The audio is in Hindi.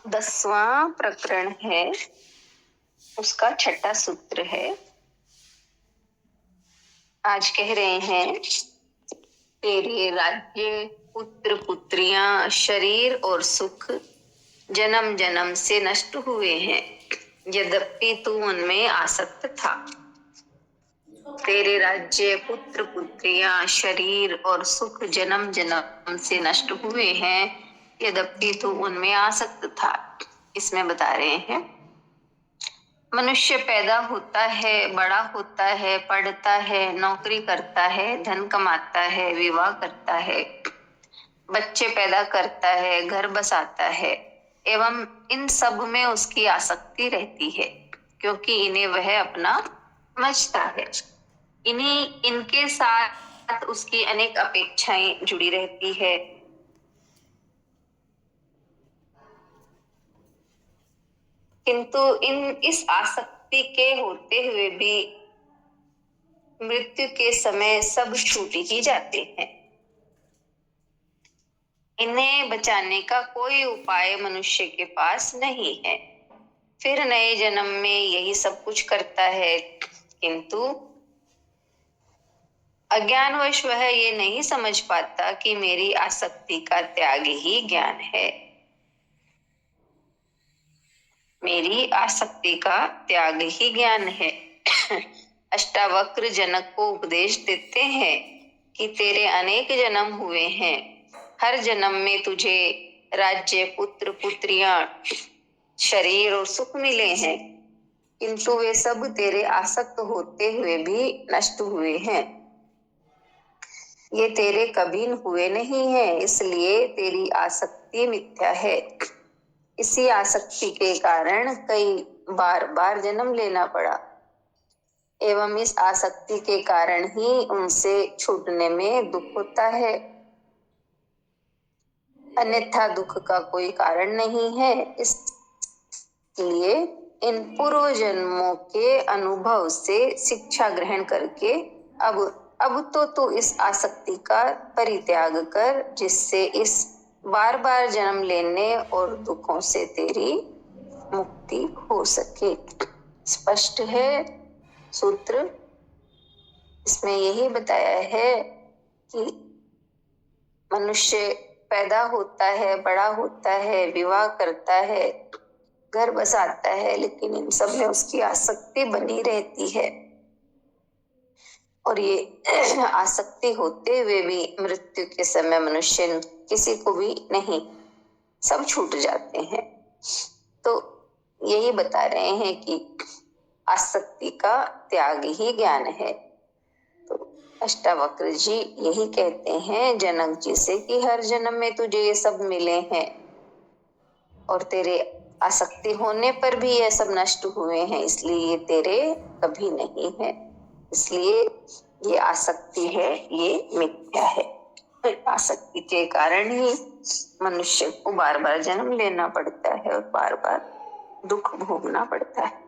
10वां प्रकरण है, उसका 6ठा सूत्र है। आज कह रहे हैं, तेरे राज्य, पुत्र पुत्रियां, शरीर और सुख जन्म जन्म से नष्ट हुए हैं, यद्यपि तू उनमें आसक्त था। तेरे राज्य, पुत्र पुत्रियां, शरीर और सुख जन्म जन्म से नष्ट हुए हैं, यद्यपि तू उनमें आसक्त था। इसमें बता रहे हैं, मनुष्य पैदा होता है, बड़ा होता है, पढ़ता है, नौकरी करता है, धन कमाता है, विवाह करता है, बच्चे पैदा करता है, घर बसाता है, एवं इन सब में उसकी आसक्ति रहती है, क्योंकि इन्हें वह अपना समझता है। इनके साथ उसकी अनेक अपेक्षाएं जुड़ी रहती है। किंतु इस आसक्ति के होते हुए भी मृत्यु के समय सब छूट ही जाते हैं। इन्हें बचाने का कोई उपाय मनुष्य के पास नहीं है। फिर नए जन्म में यही सब कुछ करता है, किंतु अज्ञानवश वह ये नहीं समझ पाता कि मेरी आसक्ति का त्याग ही ज्ञान है। मेरी आसक्ति का त्याग ही ज्ञान है। अष्टावक्र जनक को उपदेश देते हैं कि तेरे अनेक जन्म हुए हैं, हर जन्म में तुझे राज्य, पुत्र पुत्रियां, शरीर और सुख मिले हैं, किंतु वे सब तेरे आसक्त होते हुए भी नष्ट हुए हैं। ये तेरे कभी हुए नहीं है, इसलिए तेरी आसक्ति मिथ्या है। इसी आसक्ति के कारण कई बार बार जन्म लेना पड़ा, एवं इस आसक्ति के कारण ही उनसे छूटने में दुख होता है, अन्यथा दुख का कोई कारण नहीं है। इसलिए इन पूर्व जन्मों के अनुभव से शिक्षा ग्रहण करके अब तो तू इस आसक्ति का परित्याग कर, जिससे इस बार बार जन्म लेने और दुखों से तेरी मुक्ति हो सके। स्पष्ट है सूत्र। इसमें यही बताया है कि मनुष्य पैदा होता है, बड़ा होता है, विवाह करता है, घर बसाता है, लेकिन इन सब में उसकी आसक्ति बनी रहती है, और ये आसक्ति होते हुए भी मृत्यु के समय मनुष्य किसी को भी नहीं, सब छूट जाते हैं। तो यही बता रहे हैं कि आसक्ति का त्याग ही ज्ञान है। तो अष्टावक्र जी यही कहते हैं जनक जी से कि हर जन्म में तुझे ये सब मिले हैं, और तेरे आसक्ति होने पर भी ये सब नष्ट हुए हैं, इसलिए ये तेरे कभी नहीं है। इसलिए ये आसक्ति है, ये मिथ्या है। आसक्ति के कारण ही मनुष्य को बार बार जन्म लेना पड़ता है और बार बार दुख भोगना पड़ता है।